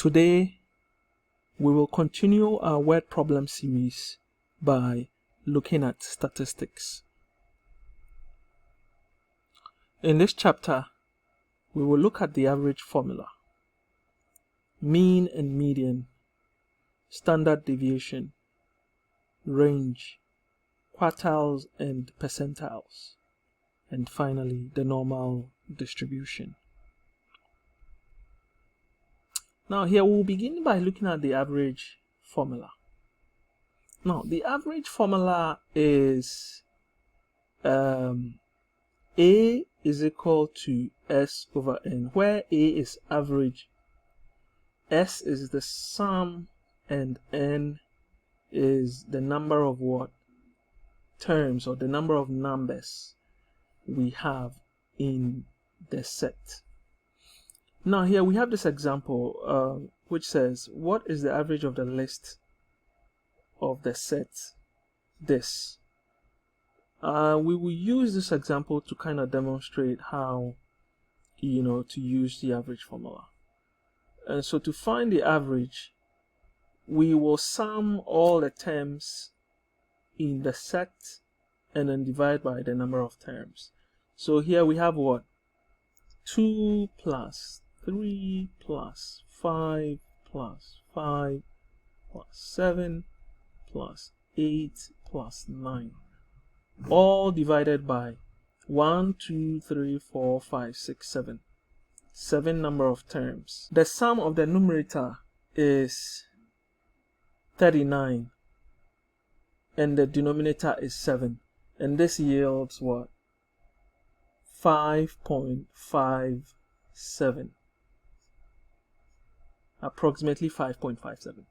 Today, we will continue our word problem series by looking at statistics. In this chapter, we will look at the average formula, mean and median, standard deviation, range, quartiles and percentiles, and finally the normal distribution. Now here we'll begin by looking at the average formula. Now the average formula is A is equal to S over N, where A is average, S is the sum, and N is the number of terms or the number of numbers we have in the set. Now here we have this example which says, what is the average of the list of the set this? We will use this example to kind of demonstrate how to use the average formula. And so to find the average, we will sum all the terms in the set and then divide by the number of terms. So here we have 2 plus 3 plus 5 plus 5 plus 7 plus 8 plus 9, all divided by 1, 2, 3, 4, 5, 6, 7. 7 number of terms. The sum of the numerator is 39 and the denominator is 7, and this yields 5.57, approximately 5.57.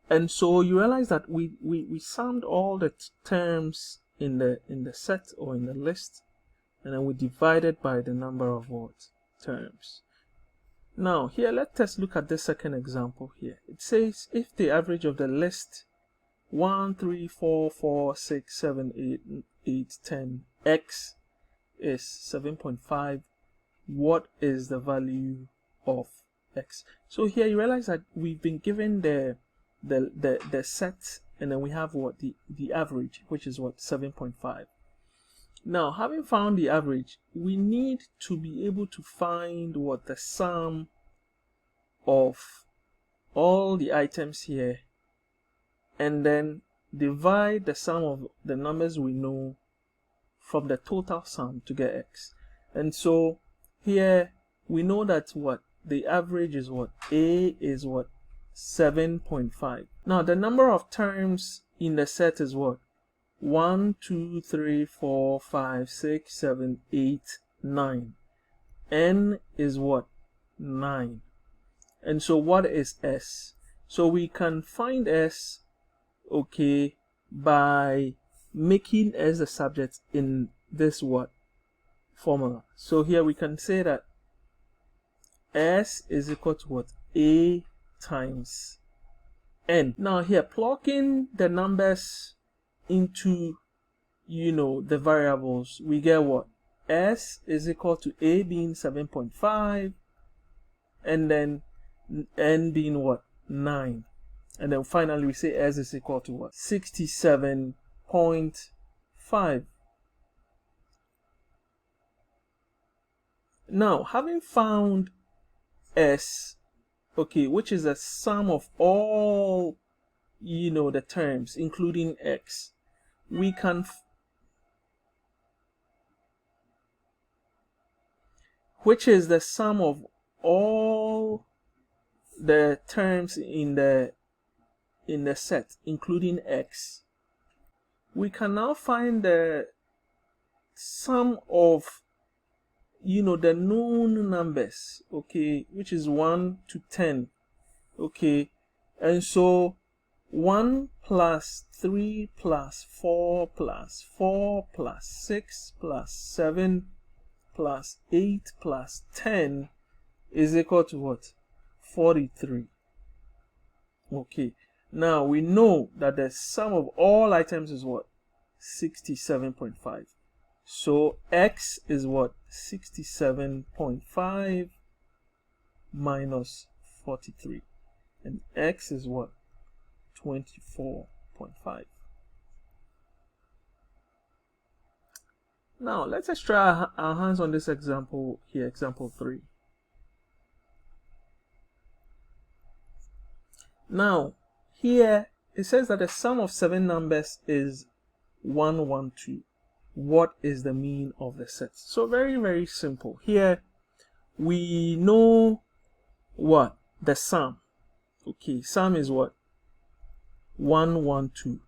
And so you realize that we summed all the terms in the set or in the list, and then we divided by the number of terms. Now here let us look at the second example here. It says if the average of the list 1, 3, 4, 4, 6, 7, 8, 10, x is 7.5, what is the value of x? So here you realize that we've been given the set, and then we have the average, which is 7.5. Now having found the average, we need to be able to find the sum of all the items here, and then divide the sum of the numbers we know from the total sum to get x. And so here we know that the average is A is 7.5. Now the number of terms in the set is 1, 2, 3, 4, 5, 6, 7, 8, 9. N is 9. And so what is S? So we can find S by making S the subject in this formula. So here we can say that S is equal to A times N. Now here plugging the numbers into the variables, we get S is equal to A being 7.5 and then N being 9, and then finally we say S is equal to 67.5. Now having found S, which is the sum of all the terms including x, we can which is the sum of all the terms in the set including x. We can now find the sum of the known numbers, which is 1 to 10. And so 1 plus 3 plus 4 plus 4 plus 6 plus 7 plus 8 plus 10 is equal to 43. Now we know that the sum of all items is 67.5. So x is 67.5 minus 43, and X is what? 24.5. Now let's just try our hands on this example here, example 3. Now here it says that the sum of 7 numbers is 112. What is the mean of the set? So very simple. Here we know what? The sum. Okay, sum is what? 112.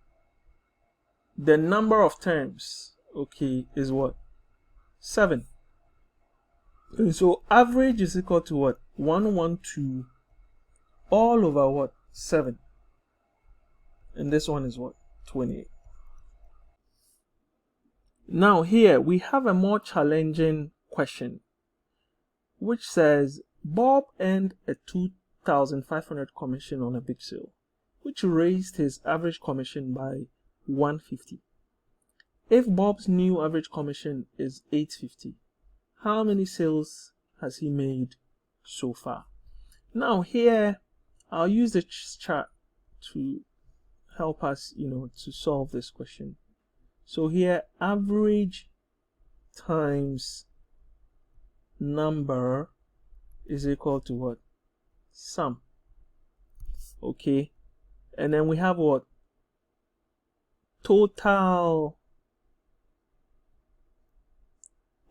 The number of terms, okay, is what? 7. And so average is equal to what? 112 all over what? 7. And this one is what? 28. Now here we have a more challenging question, which says Bob earned a 2,500 commission on a big sale, which raised his average commission by 150. If Bob's new average commission is 850, how many sales has he made so far? Now here I'll use the chart to help us, to solve this question. So here average times number is equal to what? Sum. Okay, and then we have what? Total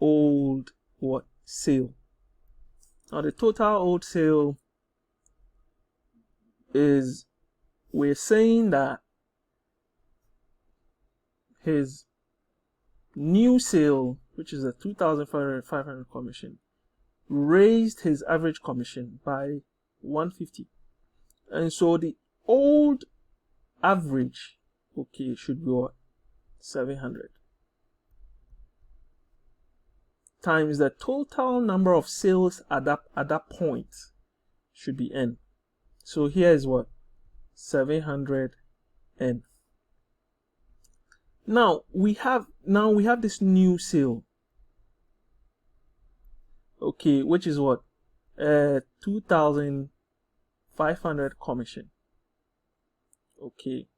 old what? Sale. Now the total old sale is, we're saying that his new sale, which is a 2,500 commission, raised his average commission by 150. And so the old average, okay, should be what? 700 times the total number of sales at that point should be n. So here is what? 700 n. Now we have this new sale, okay, which is what? 2,500 commission. Okay,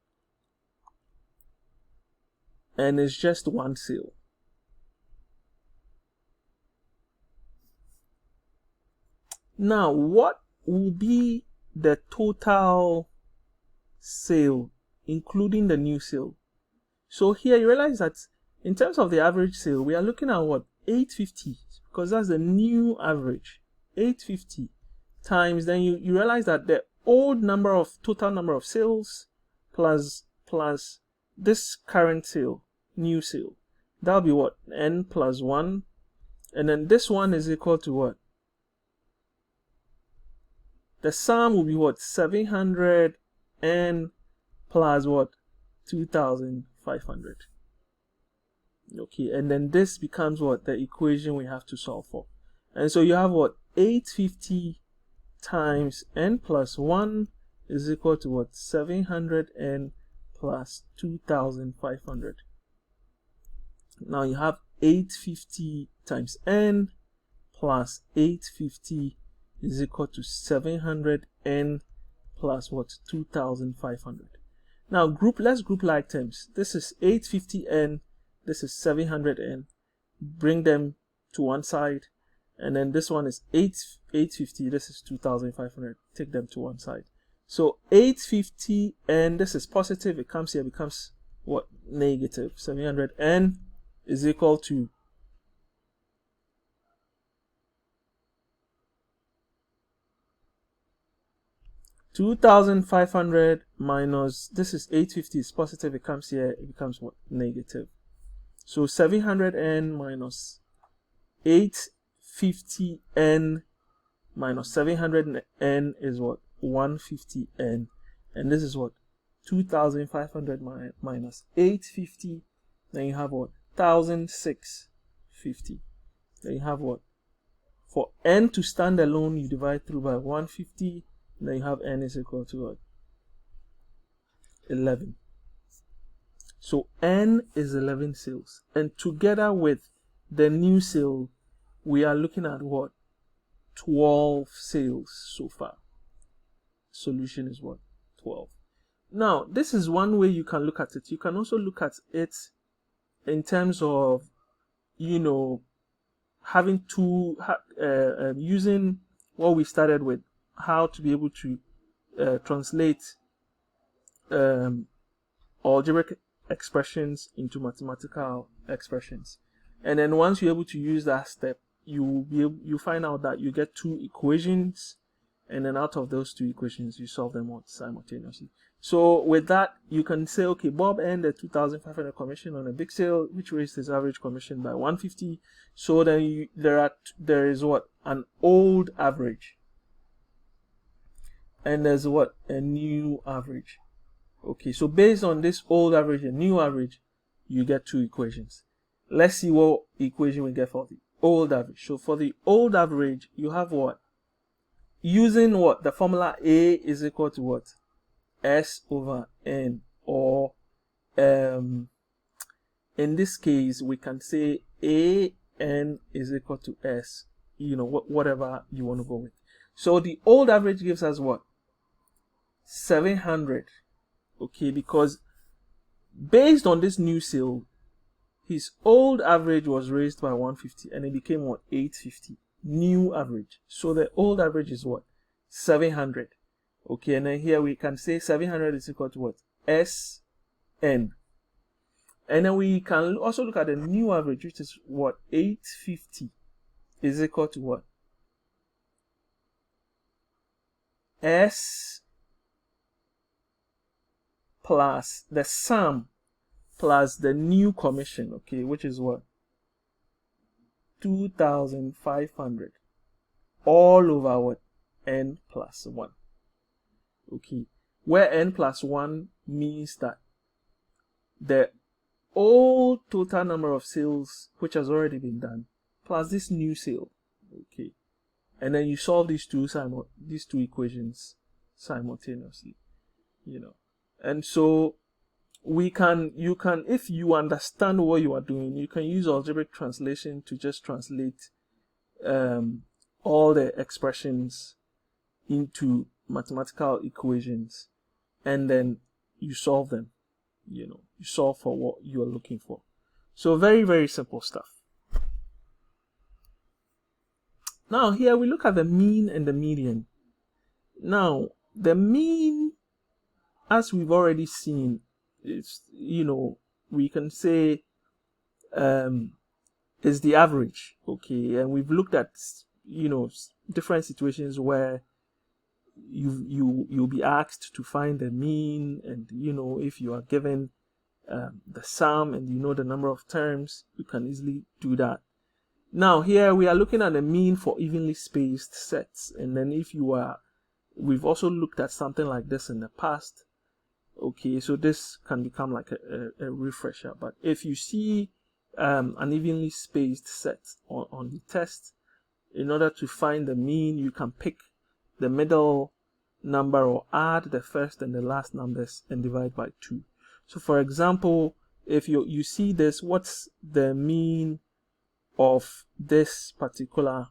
and it's just one sale. Now what will be the total sale including the new sale? So here you realize that in terms of the average sale, we are looking at what? 850, because that's the new average. 850 times, then you realize that the old total number of sales plus this current sale, new sale, that'll be what? N plus 1, and then this one is equal to what? The sum will be what? 700 n plus what? 2,500. Okay, and then this becomes what? The equation we have to solve for. And so you have what? 850 times n plus 1 is equal to what? 700 n plus 2,500. Now you have 850 times n plus 850 is equal to 700 n plus what? 2,500. Now let's group like terms. This is 850n, this is 700n. Bring them to one side, and then this one is 850, this is 2,500. Take them to one side. So 850n, this is positive, it comes here, becomes what? Negative. 700n is equal to 2,500 minus, this is 850, is positive, it comes here, it becomes what? Negative. So 700n minus 850n minus 700n is what? 150n. And this is what? 2,500 minus 850. Then you have what? 1,650. Then you have what? For n to stand alone, you divide through by 150. Then you have n is equal to what? 11. So n is 11 sales, and together with the new sale, we are looking at what? 12 sales so far. solution is what? 12. Now, this is one way you can look at it. You can also look at it in terms of, having two, using what we started with, how to be able to translate algebraic expressions into mathematical expressions. And then once you're able to use that step, you find out that you get two equations, and then out of those two equations you solve them simultaneously. So with that, you can say, okay, Bob earned a 2,500 commission on a big sale, which raised his average commission by 150. So then there is what? An old average, and there's what? A new average. Okay, so based on this old average and new average, you get two equations. Let's see what equation we get for the old average. So for the old average, you have what? Using what? The formula A is equal to what? S over N, or in this case, we can say AN is equal to S, whatever you want to go with. So the old average gives us what? 700. Okay, because based on this new sale, his old average was raised by 150 and it became what? 850. New average. So the old average is what? 700. Okay, and then here we can say 700 is equal to what? SN. And then we can also look at the new average, which is what? 850 is equal to what? S plus the sum plus the new commission, okay, which is what? 2,500 all over what? N plus 1. Okay, where N plus 1 means that the old total number of sales which has already been done plus this new sale. Okay, and then you solve these two equations simultaneously, and so you can, if you understand what you are doing, you can use algebraic translation to just translate all the expressions into mathematical equations, and then you solve them. You solve for what you are looking for. So very, very simple stuff. Now here we look at the mean and the median. Now the mean, as we've already seen, is, we can say is the average. Okay, and we've looked at different situations where you'll be asked to find the mean, and if you are given the sum and the number of terms, you can easily do that. Now here we are looking at the mean for evenly spaced sets, and then we've also looked at something like this in the past. Okay, so this can become like a refresher. But if you see an evenly spaced set on the test, in order to find the mean, you can pick the middle number or add the first and the last numbers and divide by 2. So for example, if you see this, what's the mean of this particular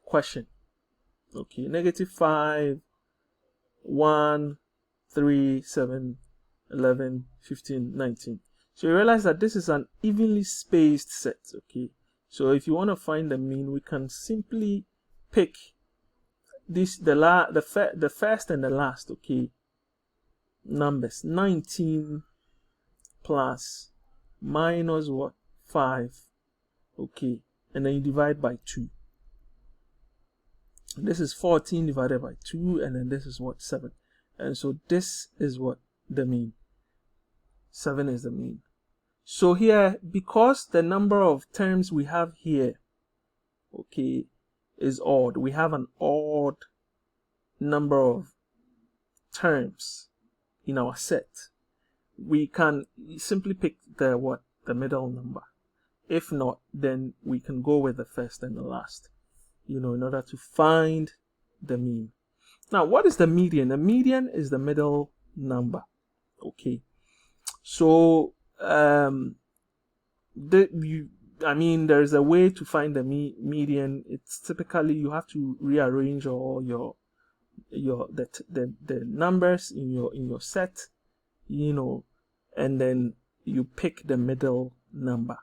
question? Okay, -5, 1, 3, 7, 11, 15, 19. So you realize that this is an evenly spaced set. Okay, so if you want to find the mean, we can simply pick this, the first and the last, okay, numbers. 19 plus minus what? 5. Okay, and then you divide by 2. This is 14 divided by 2, and then this is what? 7. And so this is what? The mean. 7 is the mean. So here, because the number of terms we have here, okay, is odd, we have an odd number of terms in our set, we can simply pick the middle number. If not, then we can go with the first and the last, in order to find the mean. Now, what is the median? The median is the middle number. Okay, so there's a way to find the median. It's typically you have to rearrange all your the numbers in your set, and then you pick the middle number.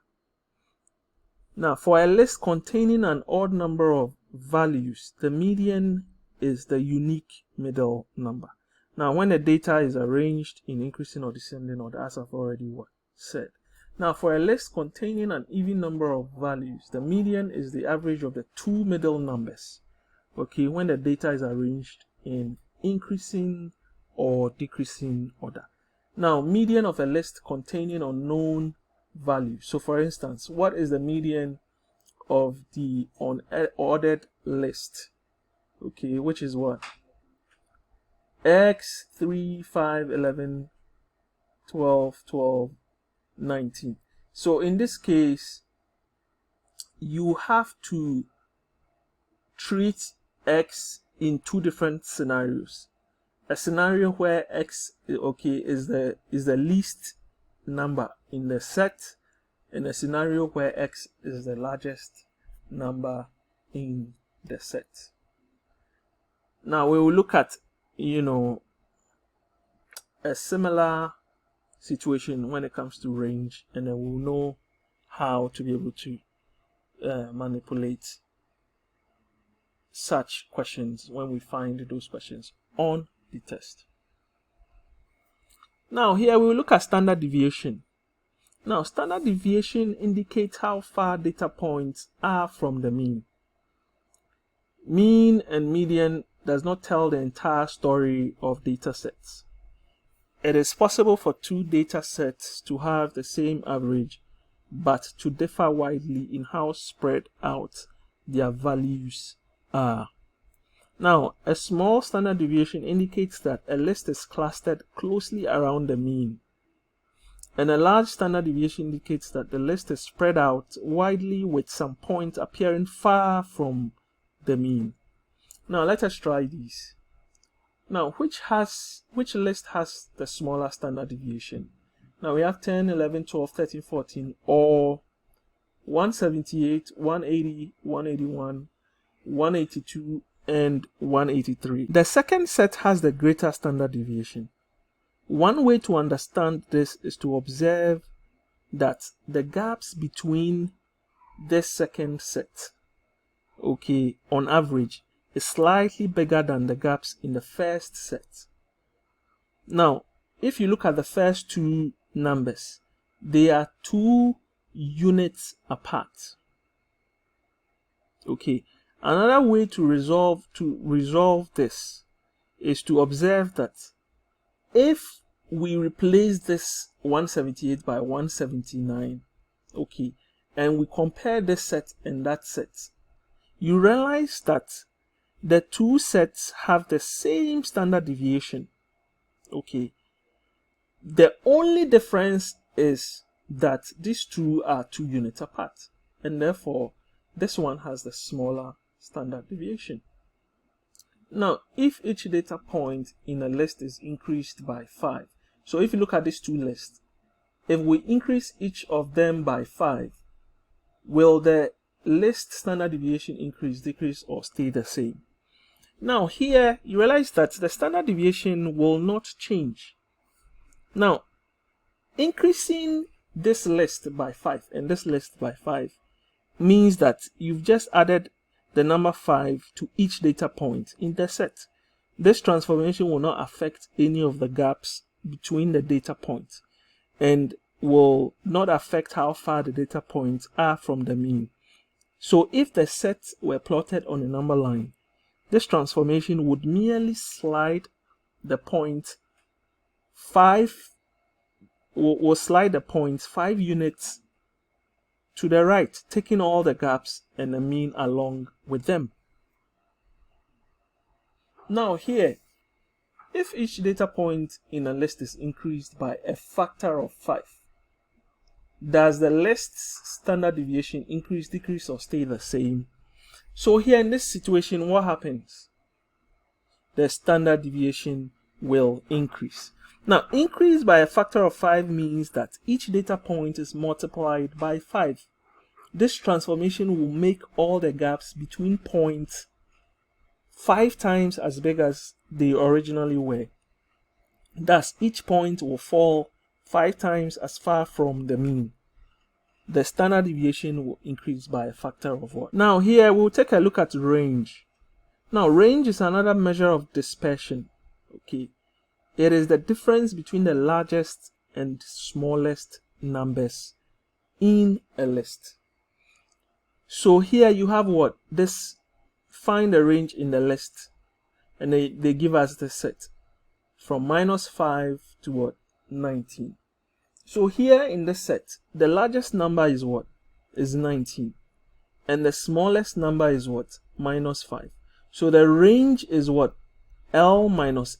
Now, for a list containing an odd number of values, the median is the unique middle number. Now, when the data is arranged in increasing or descending order, as I've already said. Now, for a list containing an even number of values, the median is the average of the two middle numbers, okay, when the data is arranged in increasing or decreasing order. Now, median of a list containing unknown value. So, for instance, what is the median of the unordered list? Okay, which is what? X, 3, 5, 11, 12, 12, 19. So in this case, you have to treat X in two different scenarios. A scenario where X, okay, is the least number in the set, and a scenario where X is the largest number in the set. Now we will look at, a similar situation when it comes to range, and then we'll know how to be able to manipulate such questions when we find those questions on the test. Now here we will look at standard deviation. Now, standard deviation indicates how far data points are from the mean. Mean and median does not tell the entire story of data sets. It is possible for two data sets to have the same average, but to differ widely in how spread out their values are. Now, a small standard deviation indicates that a list is clustered closely around the mean. And a large standard deviation indicates that the list is spread out widely with some points appearing far from the mean. Now let us try these. Now which list has the smaller standard deviation? Now we have 10, 11, 12, 13, 14, or 178, 180, 181, 182, and 183. The second set has the greater standard deviation. One way to understand this is to observe that the gaps between this second set, okay, on average, is slightly bigger than the gaps in the first set. Now, if you look at the first two numbers, they are 2 units apart. Okay, another way to resolve this is to observe that if we replace this 178 by 179, okay, and we compare this set and that set, you realize that the two sets have the same standard deviation. Okay, the only difference is that these two are 2 units apart, and therefore this one has the smaller standard deviation. Now, if each data point in a list is increased by 5, so if you look at these two lists, if we increase each of them by 5, will the list standard deviation increase, decrease, or stay the same? Now here you realize that the standard deviation will not change. Now, increasing this list by 5 and this list by 5 means that you've just added the number 5 to each data point in the set. This transformation will not affect any of the gaps between the data points and will not affect how far the data points are from the mean. So if the sets were plotted on a number line, this transformation would merely slide the point 5 units to the right, taking all the gaps and the mean along with them. Now here, if each data point in a list is increased by a factor of 5, does the list's standard deviation increase, decrease, or stay the same? So here in this situation, what happens? The standard deviation will increase. Now, increase by a factor of 5 means that each data point is multiplied by 5. This transformation will make all the gaps between points 5 times as big as they originally were. Thus, each point will fall 5 times as far from the mean. The standard deviation will increase by a factor of what? Now here we'll take a look at range. Now range is another measure of dispersion. Okay, it is the difference between the largest and smallest numbers in a list. So here you have what? This, find the range in the list, and they give us the set from -5 to what? 19. So here in the set, the largest number is what? Is 19. And the smallest number is what? -5. So the range is what? L minus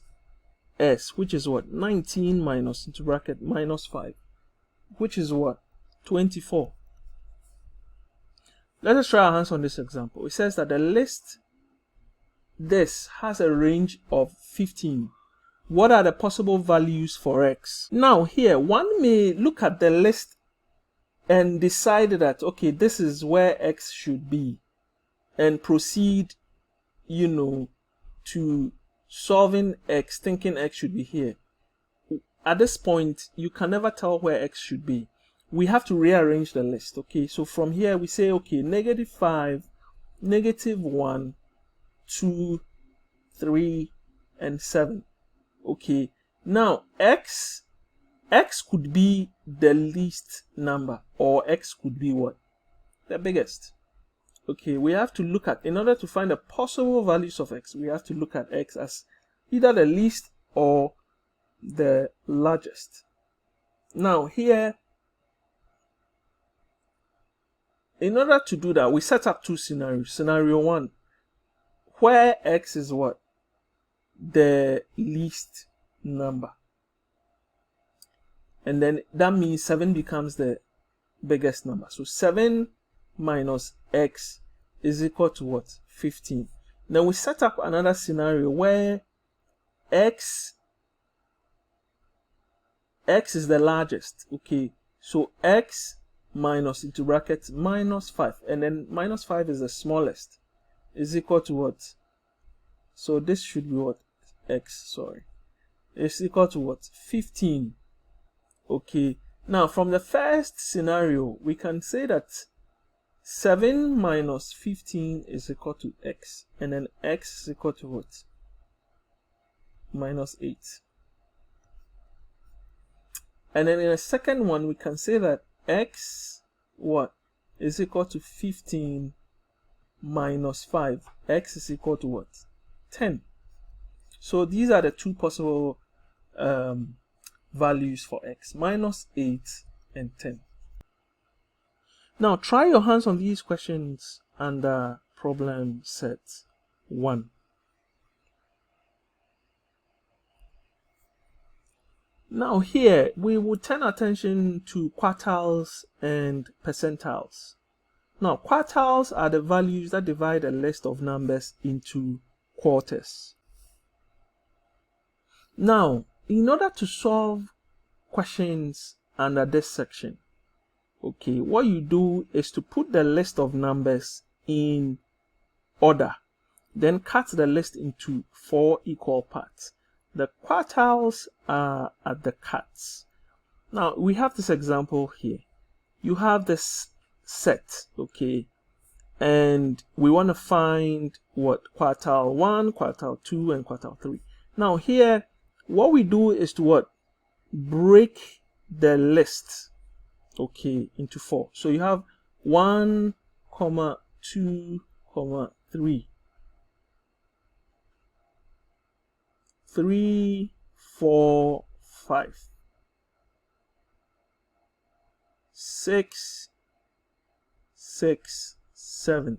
S, which is what? 19 minus, into bracket, -5, which is what? 24. Let us try our hands on this example. It says that the list, this, has a range of 15. What are the possible values for x? Now here, one may look at the list and decide that, okay, this is where x should be, and proceed, to solving x, thinking x should be here. At this point, you can never tell where x should be. We have to rearrange the list, okay? So from here, we say, okay, -5, -1, 2, 3, and 7. Okay, now x could be the least number, or x could be what? The biggest. Okay, we have to look at, in order to find the possible values of x, we have to look at x as either the least or the largest. Now here, in order to do that, we set up two scenarios. Scenario 1, where x is what? The least number. And then that means 7 becomes the biggest number. So 7 minus x is equal to what? 15. Then we set up another scenario where x is the largest. Okay, so x minus, into brackets, -5, and then -5 is the smallest, is equal to what? So this should be what? X, sorry, is equal to what? 15. Okay, now from the first scenario, we can say that 7 minus 15 is equal to x, and then x is equal to what? -8. And then in the second one, we can say that x what is equal to 15 minus 5. X is equal to what? 10. So these are the two possible values for x, -8 and 10. Now try your hands on these questions under problem set 1. Now here we will turn attention to quartiles and percentiles. Now quartiles are the values that divide a list of numbers into quarters. Now, in order to solve questions under this section, okay, what you do is to put the list of numbers in order, then cut the list into 4 equal parts. The quartiles are at the cuts. Now we have this example here. You have this set, okay, and we want to find what? Quartile 1, quartile 2, and quartile 3. Now here, what we do is to what? Break the list, okay, into 4. So you have 1, 2, 3. 3, 4, 5, 6, 7,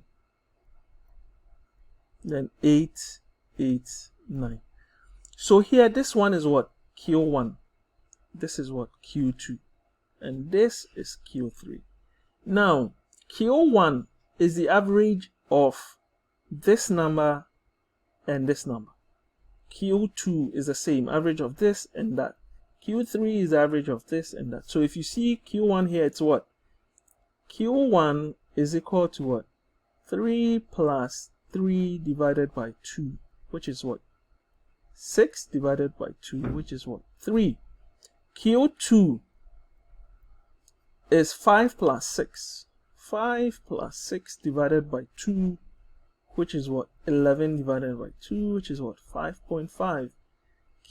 then 8, 9. So here, this one is what? Q1. This is what? Q2. And this is Q3. Now, Q1 is the average of this number and this number. Q2 is the same, average of this and that. Q3 is the average of this and that. So if you see Q1 here, it's what? Q1 is equal to what? 3 plus 3 divided by 2, which is what? 6 divided by 2, which is what? 3. Q2 is 5 plus 6. 5 plus 6 divided by 2, which is what? 11 divided by 2, which is what? 5.5.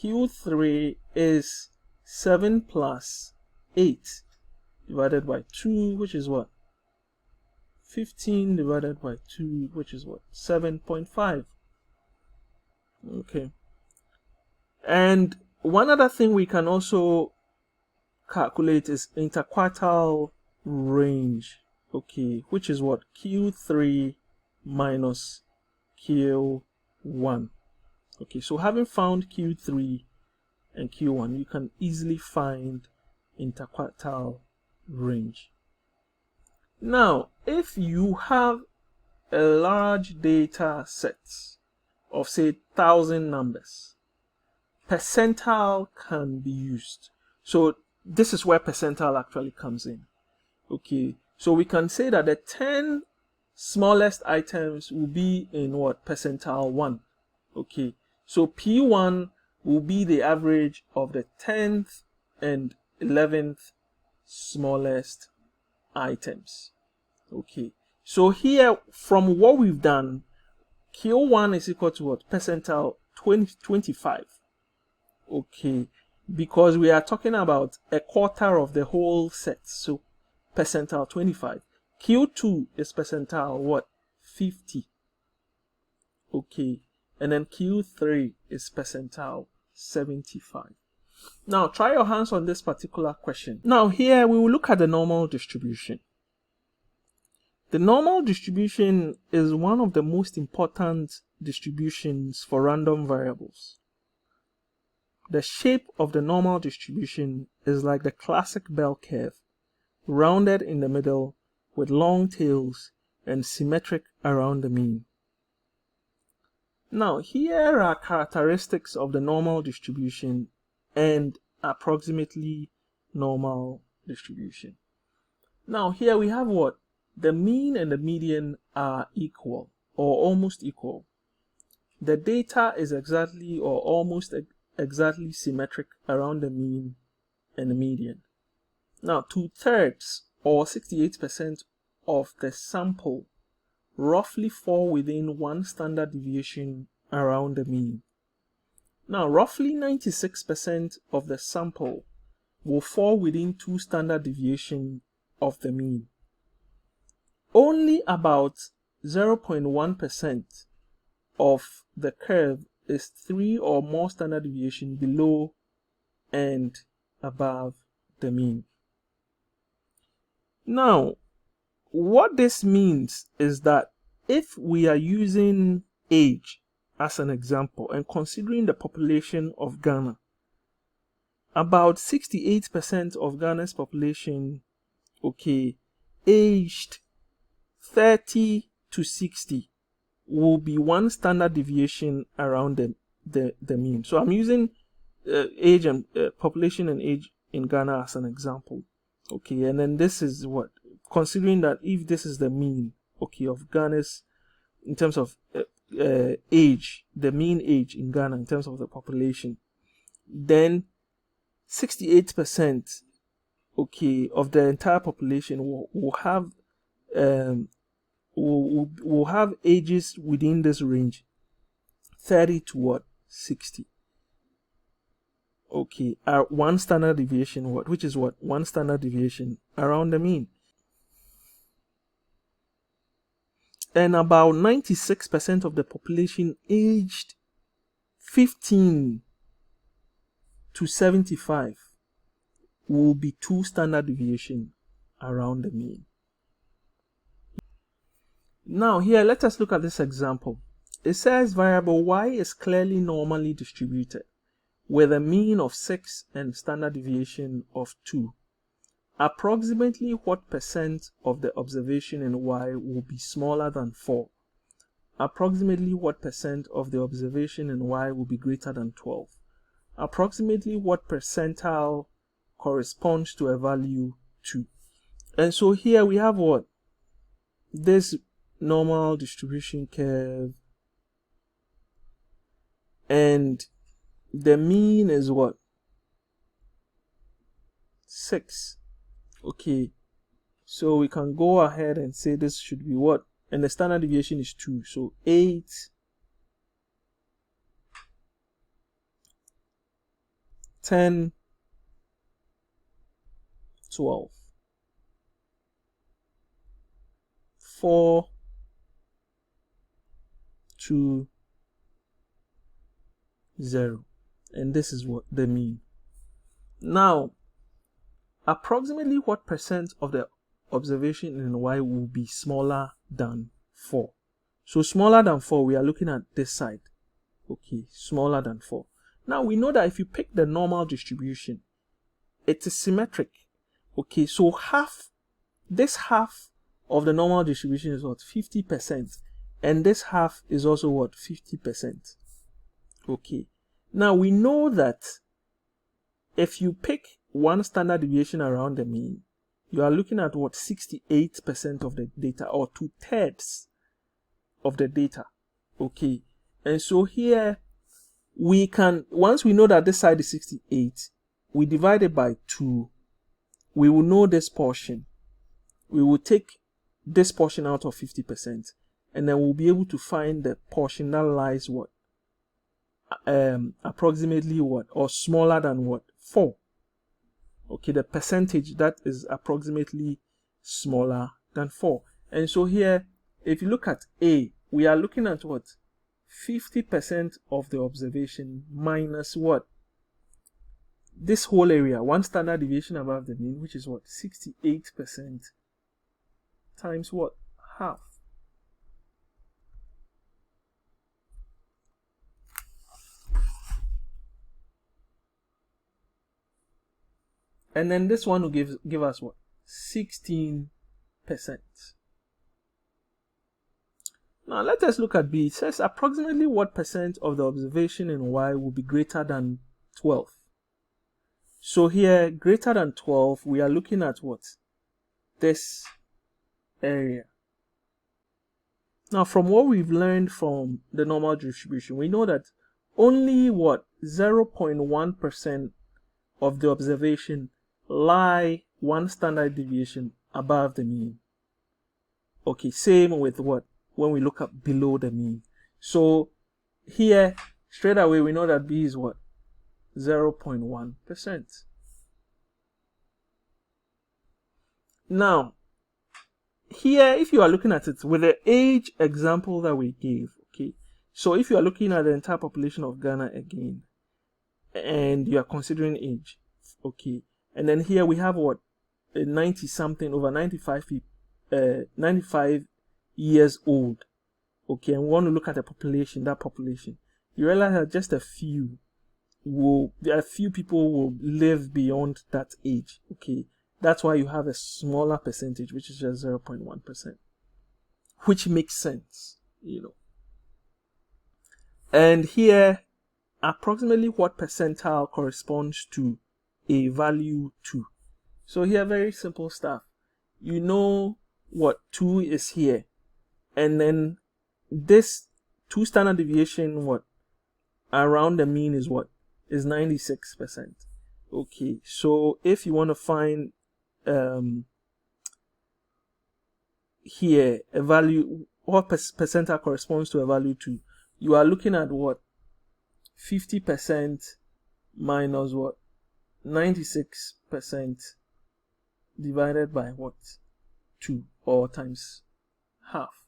Q3 is 7 plus 8 divided by 2, which is what? 15 divided by 2, which is what? 7.5. Okay. And one other thing we can also calculate is interquartile range, okay, which is what? Q3 minus Q1. Okay, so having found Q3 and Q1, you can easily find interquartile range. Now, if you have a large data set of say 1,000 numbers, percentile can be used. So this is where percentile actually comes in. Okay, so we can say that the 10 smallest items will be in what? Percentile 1. Okay, so P1 will be the average of the 10th and 11th smallest items. Okay, so here from what we've done, Q1 is equal to what? Percentile 25. Okay, because we are talking about a quarter of the whole set, so percentile 25. Q2 is percentile what? 50. Okay, and then Q3 is percentile 75. Now try your hands on this particular question. Now here we will look at the normal distribution. The normal distribution is one of the most important distributions for random variables. The shape of the normal distribution is like the classic bell curve, rounded in the middle with long tails and symmetric around the mean. Now, here are characteristics of the normal distribution and approximately normal distribution. Now, here we have what? The mean and the median are equal or almost equal. The data is exactly or almost exactly symmetric around the mean and the median. Now, 2/3 or 68% of the sample roughly fall within one standard deviation around the mean. Now, roughly 96% of the sample will fall within 2 standard deviations of the mean. Only about 0.1% of the curve is 3 or more standard deviation below and above the mean. Now, what this means is that if we are using age as an example and considering the population of Ghana, about 68% of Ghana's population, okay, aged 30 to 60 will be one standard deviation around the mean. So I'm using age and population and age in Ghana as an example. Okay, and then this is what, considering that if this is the mean, okay, of Ghana's, in terms of age, the mean age in Ghana in terms of the population, then 68%, okay, of the entire population will have will have ages within this range, 30 to what? 60. Okay, one standard deviation, what? Which is what? One standard deviation around the mean. And about 96% of the population aged 15 to 75 will be 2 standard deviation around the mean. Now here, let us look at this example. It says variable y is clearly normally distributed with a mean of 6 and standard deviation of 2. Approximately what percent of the observation in y will be smaller than 4? Approximately what percent of the observation in y will be greater than 12? Approximately what percentile corresponds to a value 2? And so here we have what? This normal distribution curve, and the mean is what? 6. Okay, so we can go ahead and say this should be what? And the standard deviation is 2. So 8, 10, 12, 4, 2, 0. And this is what the mean. Now, approximately what percent of the observation in Y will be smaller than 4? So smaller than 4, we are looking at this side. Okay, smaller than 4. Now we know that if you pick the normal distribution, it is symmetric. Okay, so this half of the normal distribution is what? 50%. And this half is also what? 50%. Okay, now we know that if you pick one standard deviation around the mean, you are looking at what? 68% of the data, or 2/3 of the data. Okay, and so here we can, once we know that this side is 68, we divide it by 2. We will know this portion. We will take this portion out of 50%, and then we'll be able to find the portion that lies what? Approximately what? Or smaller than what? 4. Okay, the percentage that is approximately smaller than 4. And so here, if you look at A, we are looking at what? 50% of the observation minus what? This whole area, one standard deviation above the mean, which is what? 68% times what? Half. And then this one will give us what? 16%. Now let us look at B. It says approximately what percent of the observation in Y will be greater than 12? So here, greater than 12, we are looking at what? This area. Now from what we've learned from the normal distribution, we know that only what? 0.1% of the observation lie one standard deviation above the mean. Okay, same with what? When we look up below the mean. So here, straight away, we know that B is what? 0.1%. Now, here, if you are looking at it with the age example that we gave, okay, so if you are looking at the entire population of Ghana again, and you are considering age, okay, and then here we have what? 90 something, over 95 years old, okay, and we want to look at the population, that population, you realize that just a few people will live beyond that age. Okay, that's why you have a smaller percentage, which is just 0.1%, which makes sense, you know. And here, approximately what percentile corresponds to a value 2? So here, very simple stuff. You know what 2 is here, and then this 2 standard deviation what around the mean is what? Is 96%. Okay, so if you want to find here a value, what percentile corresponds to a value 2, you are looking at what? 50% minus what? 96% divided by what? 2, or times half.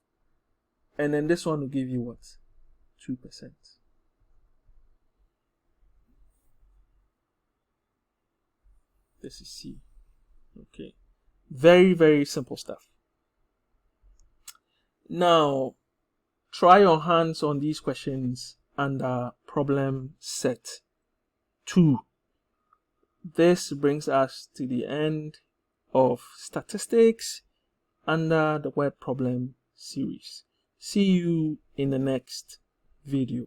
And then this one will give you what? 2%. This is C. Okay, very, very simple stuff. Now, try your hands on these questions under problem set 2. This brings us to the end of statistics under the word problem series. See you in the next video.